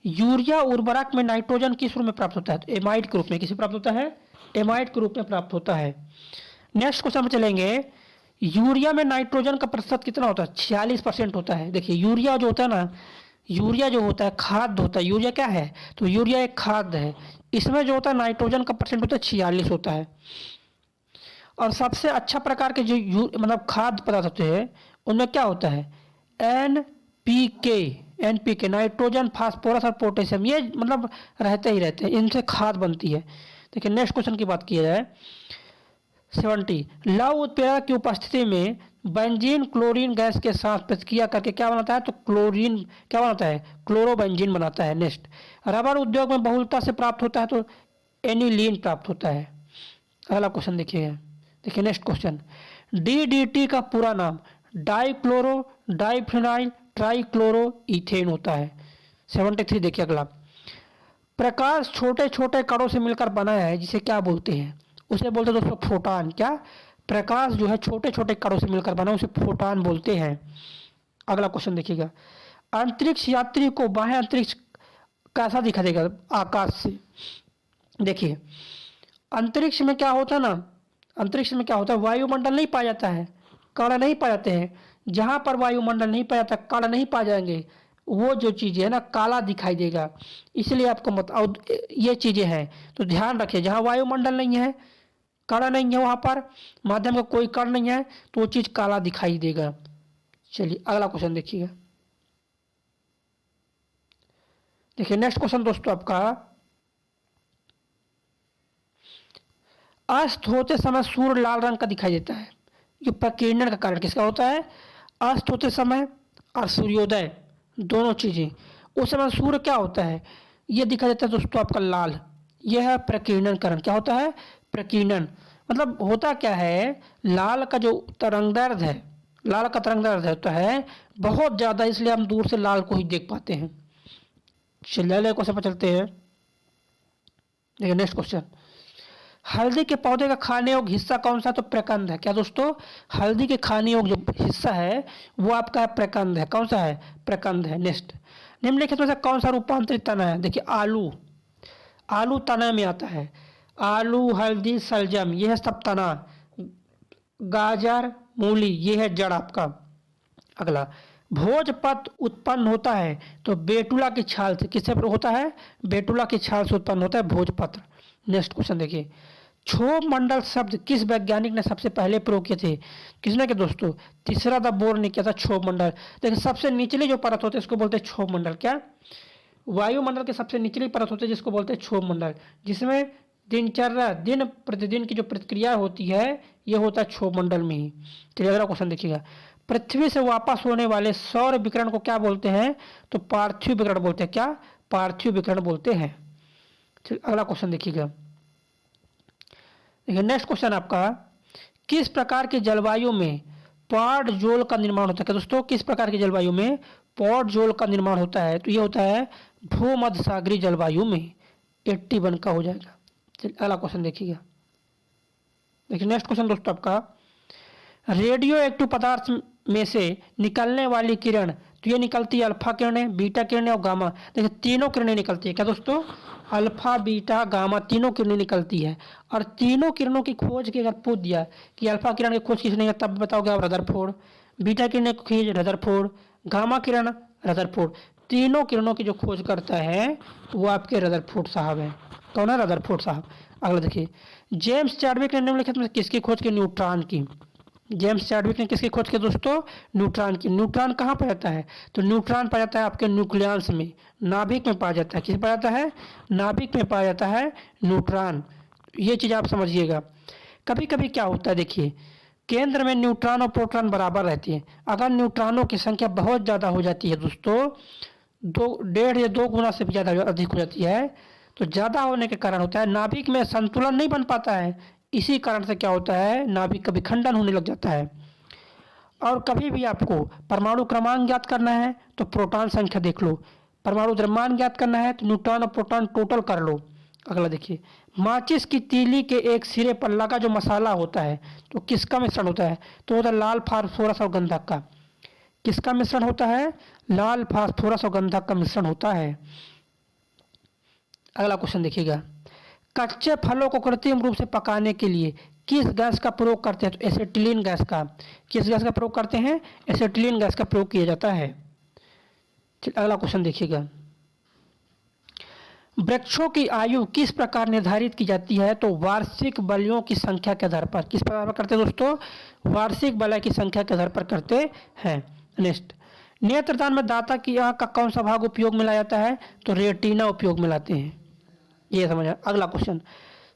यूरिया उर्वरक में नाइट्रोजन किस रूप में प्राप्त होता है? तो एमाइड के रूप में, किसे प्राप्त होता है? एमाइड के रूप में प्राप्त होता है। नेक्स्ट क्वेश्चन में चलेंगे, यूरिया में नाइट्रोजन का प्रतिशत कितना होता है? 46% होता है। देखिए यूरिया जो होता है ना, यूरिया जो होता है खाद होता है। यूरिया क्या है? तो यूरिया एक खाद है, इसमें जो होता है नाइट्रोजन का परसेंट होता है 46 होता है। और सबसे अच्छा प्रकार के जो मतलब खाद्य पदार्थ होते हैं उनमें क्या होता है? NPK, NPK नाइट्रोजन, फास्फोरस और पोटेशियम, ये मतलब रहते ही रहते हैं, इनसे खाद बनती है। देखिए नेक्स्ट क्वेश्चन की बात की जाए, 70, लव उत्प्रेरक की उपस्थिति में बेंजीन क्लोरीन गैस के साथ प्रतिक्रिया करके क्या बनाता है? तो क्लोरीन क्या बनाता है? क्लोरोबेंजीन बनाता है। नेक्स्ट, रबर उद्योग में बहुलता से प्राप्त होता है तो एनिलीन प्राप्त होता है। अगला क्वेश्चन देखिए। देखिए नेक्स्ट क्वेश्चन, DDT का पूरा नाम डाइक्लोरो डाइफिनाइल ट्राइक्लोरो इथेन होता है। 73 देखिए अगला, प्रकाश छोटे छोटे कणों से मिलकर बना है जिसे क्या बोलते हैं? उसे बोलते हैं दोस्तों फोटॉन। क्या? प्रकाश जो है छोटे छोटे कणों से मिलकर बना, उसे फोटॉन बोलते हैं। अगला क्वेश्चन देखिएगा, अंतरिक्ष यात्री को बाह्य अंतरिक्ष कैसा दिखा देगा आकाश से? देखिए अंतरिक्ष में क्या होता है ना, अंतरिक्ष में क्या होता है, वायुमंडल नहीं पाया जाता है, कण नहीं पाए जाते हैं। जहाँ पर वायुमंडल नहीं पाया जाता, कण नहीं पाए जाएंगे, वो जो चीज़ें है ना काला दिखाई देगा। इसलिए आपको और ये चीज़ें हैं तो ध्यान रखिए, जहाँ वायुमंडल नहीं है, कण नहीं है, वहाँ पर माध्यम का कोई कण नहीं है तो वो चीज़ काला दिखाई देगा। चलिए अगला क्वेश्चन देखिएगा। देखिए नेक्स्ट क्वेश्चन दोस्तों आपका, अस्त होते समय सूर्य लाल रंग का दिखाई देता है, ये प्रकीर्णन का कारण किसका होता है? अस्त होते समय और सूर्योदय दोनों चीज़ें, उस समय सूर्य क्या होता है? ये दिखाई देता है दोस्तों आपका लाल, यह है प्रकीर्णन कारण। क्या होता है? प्रकीर्णन। मतलब होता क्या है, लाल का जो तरंगदैर्ध्य है, लाल का तरंगदैर्ध्य होता है बहुत ज़्यादा, इसलिए हम दूर से लाल को ही देख पाते हैं। चलिए अगले क्वेश्चन पर चलते हैं। देखिए नेक्स्ट क्वेश्चन, हल्दी के पौधे का खाने योग्य हिस्सा कौन सा? तो प्रकंद है। क्या दोस्तों? हल्दी के खाने योग्य जो हिस्सा है वो आपका प्रकंद है। कौन सा है? प्रकंद है। नेक्स्ट, निम्नलिखित में से कौन सा रूपांतरित तना है? देखिए आलू, आलू तना में आता है। आलू, हल्दी, सलजम, ये है सब तना। गाजर, मूली, ये है जड़ आपका। अगला, भोजपत्र उत्पन्न होता है तो बेटुला की छाल से, किससे होता है? बेटुला की छाल से उत्पन्न होता है भोजपत्र। नेक्स्ट क्वेश्चन देखिए, क्षोभ मंडल शब्द किस वैज्ञानिक ने सबसे पहले प्रयोग किए थे? किसने? के दोस्तों तीसरा द बोर ने किया था क्षोभ मंडल। देखिए सबसे निचली जो परत होते हैं इसको बोलते हैं क्षोभ मंडल। क्या? वायुमंडल के सबसे निचली परत होती है जिसको बोलते हैं क्षोभ मंडल, जिसमें दिनचर्या दिन प्रतिदिन की जो प्रतिक्रिया होती है ये होता है क्षोभ मंडल में ही। चलिए अगला क्वेश्चन देखिएगा, पृथ्वी से वापस होने वाले सौर विकिरण को क्या बोलते हैं? तो पार्थिव विकिरण बोलते हैं। क्या? पार्थिव विकिरण बोलते हैं। चलिए अगला क्वेश्चन देखिएगा। देखिए नेक्स्ट क्वेश्चन आपका, किस प्रकार की जलवायु में पॉड जोल का निर्माण होता है? क्या दोस्तों? किस प्रकार की जलवायु में पॉड जोल का निर्माण होता है? तो ये होता है भूमध्य सागरीय जलवायु में। 81 का हो जाएगा। चलिए अगला क्वेश्चन देखिएगा। देखिए नेक्स्ट क्वेश्चन दोस्तों आपका, रेडियो एक्टिव पदार्थ में से निकलने वाली किरण, तो ये निकलती है अल्फा किरणें, बीटा किरणें और गामा। देखिए तीनों किरणें निकलती है। क्या दोस्तों? अल्फा, बीटा, गामा तीनों किरणें निकलती है। और तीनों किरणों की खोज की अगर पूछ दिया कि अल्फा किरण की खोज किसने, तब बताओगे आप रदरफोर्ड। बीटा किरण की खोज रदरफोर्ड, गामा किरण रदरफोर्ड। तीनों किरणों की जो खोज करता है वो आपके रदरफोर्ड साहब हैं। कौन है? रदरफोर्ड साहब। अगला देखिए, जेम्स चैडविक ने निम्नलिखित में से किसकी खोज की? न्यूट्रॉन की। जेम्स चैडविक ने किसकी खोज की दोस्तों? न्यूट्रॉन की। न्यूट्रॉन कहाँ पाया जाता है? तो न्यूट्रॉन पाया जाता है आपके न्यूक्लियस में, नाभिक में पाया जाता है। किस पाया जाता है? नाभिक में पाया जाता है न्यूट्रॉन। ये चीज़ आप समझिएगा। कभी कभी क्या होता है देखिए, केंद्र में न्यूट्रॉन और प्रोटॉन बराबर रहती है। अगर न्यूट्रॉनों की संख्या बहुत ज़्यादा हो जाती है दोस्तों, 1.5 या 2 गुना से भी ज़्यादा अधिक हो जाती है, तो ज़्यादा होने के कारण होता है नाभिक में संतुलन नहीं बन पाता है। इसी कारण से क्या होता है, नाभिक का विखंडन होने लग जाता है। और कभी भी आपको परमाणु क्रमांक ज्ञात करना है तो प्रोटॉन संख्या देख लो, परमाणु द्रव्यमान ज्ञात करना है तो न्यूट्रॉन और प्रोटॉन टोटल कर लो। अगला देखिए, माचिस की तीली के एक सिरे पर लगा जो मसाला होता है तो किसका मिश्रण होता है? तो होता है लाल फास्फोरस और गंधक का। किसका मिश्रण होता है? लाल फास्फोरस और गंधक का मिश्रण होता है। अगला क्वेश्चन देखिएगा, कच्चे फलों को कृत्रिम रूप से पकाने के लिए किस गैस का प्रयोग करते हैं? तो एसिटिलीन गैस का। किस गैस का प्रयोग करते हैं? एसिटिलीन गैस का प्रयोग किया जाता है। अगला क्वेश्चन देखिएगा, वृक्षों की आयु किस प्रकार निर्धारित की जाती है? तो वार्षिक बलियों की संख्या के आधार पर। किस प्रकार करते हैं दोस्तों? वार्षिक बलय की संख्या के आधार पर करते हैं। नेक्स्ट, नेत्रदान में दाता की आंख का कौन सा भाग उपयोग में लाया जाता है? तो रेटिना उपयोग में लाते हैं। ये समझा। अगला क्वेश्चन,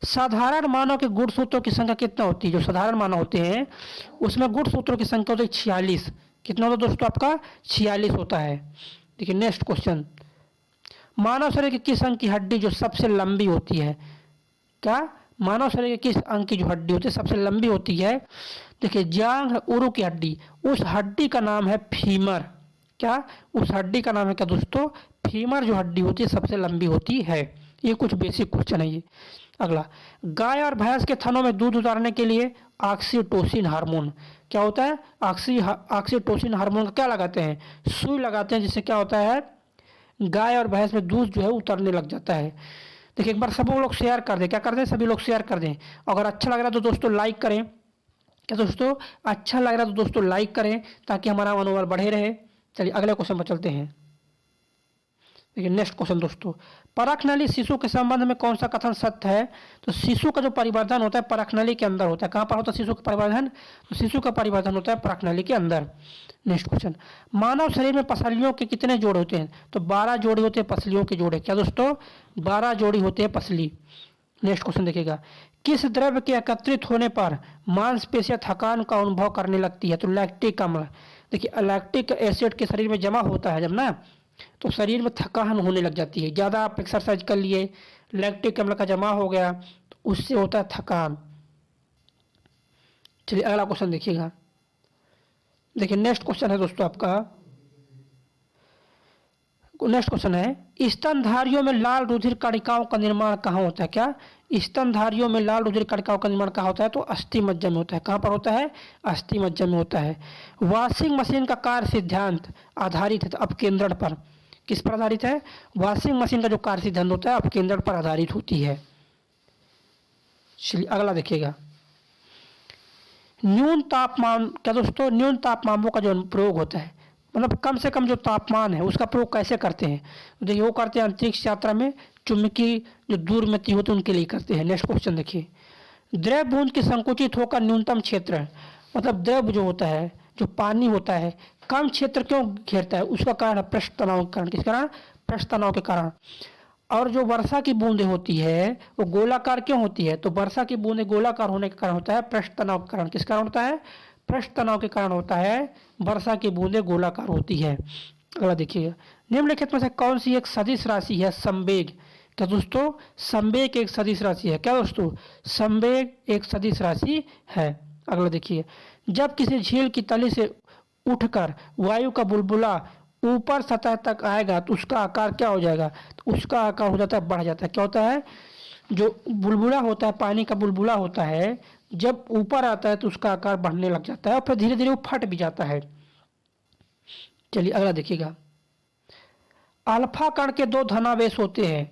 साधारण मानव के गुणसूत्रों की संख्या कितना होती है? जो साधारण मानव होते हैं उसमें गुणसूत्रों की संख्या होती है 46। कितना होता है दोस्तों? आपका 46 होता है। देखिए नेक्स्ट क्वेश्चन, मानव शरीर की किस अंग की हड्डी जो सबसे लंबी होती है? क्या? मानव शरीर के किस अंग की जो हड्डी होती है सबसे लंबी होती है? देखिए, जांघ उरु की हड्डी, उस हड्डी का नाम है फीमर। क्या? उस हड्डी का नाम है क्या दोस्तों? फीमर जो हड्डी होती है सबसे लंबी होती है। ये कुछ बेसिक क्वेश्चन है ये। अगला, गाय और भैंस के थनों में दूध उतारने के लिए ऑक्सीटोसिन हार्मोन क्या होता है? ऑक्सीटोसिन हार्मोन का क्या लगाते हैं? सुई लगाते हैं, जिससे क्या होता है, गाय और भैंस में दूध जो है उतरने लग जाता है। देखिए एक बार सब लोग शेयर कर दें। क्या कर दें? सभी लोग शेयर कर दें। अगर अच्छा लग रहा है तो दोस्तों लाइक करें। क्या दोस्तों? अच्छा लग रहा है तो दोस्तों लाइक करें ताकि हमारा मनोबल बढ़े रहे। चलिए अगले क्वेश्चन पर चलते हैं। देखिए नेक्स्ट क्वेश्चन दोस्तों, परखनली शिशु के संबंध में कौन सा कथन सत्य है? तो शिशु का जो परिवर्धन होता है परखनली के अंदर होता है। कहाँ पर होता है शिशु का परिवर्धन? तो शिशु का परिवर्धन होता है परखनली के अंदर। नेक्स्ट क्वेश्चन, मानव शरीर में पसलियों के कितने जोड़े होते हैं? तो 12 जोड़ी होते हैं पसलियों के जोड़े। क्या दोस्तों? 12 जोड़ी होते हैं पसली। नेक्स्ट क्वेश्चन देखिएगा, किस द्रव्य के एकत्रित होने पर मांसपेशियां थकान का अनुभव करने लगती है? तो लैक्टिक अम्ल। देखिए लैक्टिक एसिड के शरीर में जमा होता है जब ना, तो शरीर में थकान होने लग जाती है। ज़्यादा आप एक्सरसाइज कर लिए, लैक्टिक अम्ल का जमा हो गया तो उससे होता है थकान। चलिए अगला क्वेश्चन देखिएगा। देखिए नेक्स्ट क्वेश्चन है दोस्तों आपका, नेक्स्ट क्वेश्चन है, स्तनधारियों में लाल रुधिर कणिकाओं का निर्माण कहाँ होता है? क्या? स्तनधारियों में लाल रुधिर कणिकाओं का निर्माण कहाँ होता है? तो अस्थि मज्जा में होता है। कहाँ पर होता है? अस्थि मज्जा में होता है। वॉशिंग मशीन का कार्य सिद्धांत आधारित है अपकेंद्रण पर। किस पर आधारित है? वॉशिंग मशीन का जो कार्य सिद्धांत होता है अपकेंद्रण पर आधारित होती है। चलिए अगला देखिएगा, न्यून तापमान। क्या दोस्तों? न्यून तापमानों का जो प्रयोग होता है, मतलब कम से कम जो तापमान है उसका प्रयोग कैसे करते हैं? देखिए वो करते हैं अंतरिक्ष यात्रा में, चुंबकीय जो दूरमती होते हैं उनके लिए करते हैं। नेक्स्ट क्वेश्चन देखिए, द्रव बूंद की संकुचित होकर न्यूनतम क्षेत्र, मतलब द्रव जो होता है, जो पानी होता है, कम क्षेत्र क्यों घेरता है? उसका कारण है पृष्ठ तनाव के कारण। किस कारण? पृष्ठ तनाव के कारण। और जो वर्षा की बूंदें होती है वो गोलाकार क्यों होती है? तो वर्षा की बूंदें गोलाकार होने के कारण होता है पृष्ठ तनाव के कारण। किस कारण होता है? पृष्ठ तनाव के कारण होता है वर्षा की बूंदें गोलाकार होती है। अगला देखिएगा, निम्नलिखित में से कौन सी एक सदिश राशि है संवेग? क्या दोस्तों? संवेग एक सदिश राशि है। क्या दोस्तों? संवेग एक सदिश राशि है। अगला देखिए, जब किसी झील की तली से उठकर वायु का बुलबुला ऊपर सतह तक आएगा तो उसका आकार क्या हो जाएगा? तो उसका आकार हो जाता है, बढ़ जाता है। क्या होता है? जो बुलबुला होता है, पानी का बुलबुला होता है, जब ऊपर आता है तो उसका आकार बढ़ने लग जाता है और फिर धीरे धीरे वो फट भी जाता है। चलिए अगला देखिएगा, अल्फा कण के 2 धनावेश होते हैं,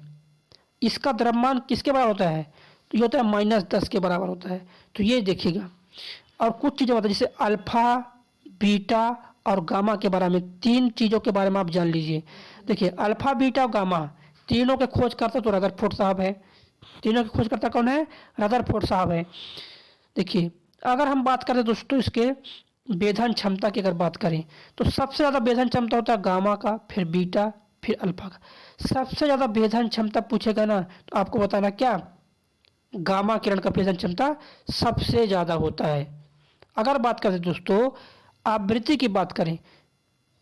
इसका द्रव्यमान किसके बराबर होता है? तो ये होता है -10 के बराबर होता है। तो ये देखिएगा, और कुछ चीज़ें होता है जैसे अल्फा, बीटा और गामा के बारे में, 3 चीज़ों के बारे में आप जान लीजिए। देखिए अल्फा, बीटा और गामा तीनों के खोज करता तो रदरफोर्ड साहब है। तीनों की खोजकर्ता कौन है? रदरफोर्ड साहब है। देखिए, अगर हम बात करें दोस्तों इसके भेदन क्षमता की अगर बात करें, तो सबसे ज़्यादा भेदन क्षमता होता है गामा का, फिर बीटा, फिर अल्फा का। सबसे ज़्यादा भेदन क्षमता पूछेगा ना, तो आपको बताना क्या? गामा किरण का भेदन क्षमता सबसे ज़्यादा होता है। अगर बात करें दोस्तों आवृत्ति की बात करें,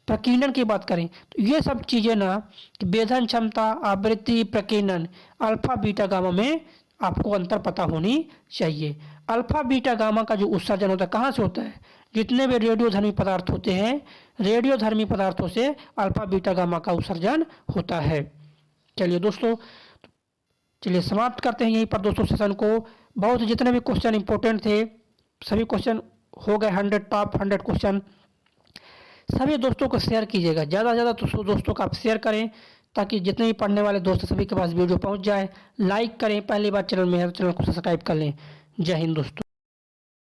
प्रकीर्णन की बात करें, तो ये सब चीज़ें ना कि भेदन क्षमता, आवृत्ति, प्रकीर्णन, अल्फा बीटा गामा में आपको अंतर पता होनी चाहिए। अल्फा बीटा गामा का जो उत्सर्जन होता है कहाँ से होता है? जितने भी रेडियोधर्मी पदार्थ होते हैं, रेडियोधर्मी पदार्थों से अल्फा बीटा गामा का उत्सर्जन होता है। चलिए दोस्तों, चलिए समाप्त करते हैं यहीं पर दोस्तों सेशन को। बहुत जितने भी क्वेश्चन इंपॉर्टेंट थे सभी क्वेश्चन हो गए 100 टॉप 100 क्वेश्चन। सभी दोस्तों को शेयर कीजिएगा, ज़्यादा से ज़्यादा तो दोस्तों को आप शेयर करें ताकि जितने भी पढ़ने वाले दोस्त हैं सभी के पास वीडियो पहुंच जाए। लाइक करें, पहली बार चैनल में है तो चैनल को सब्सक्राइब कर लें। जय हिंद दोस्तों।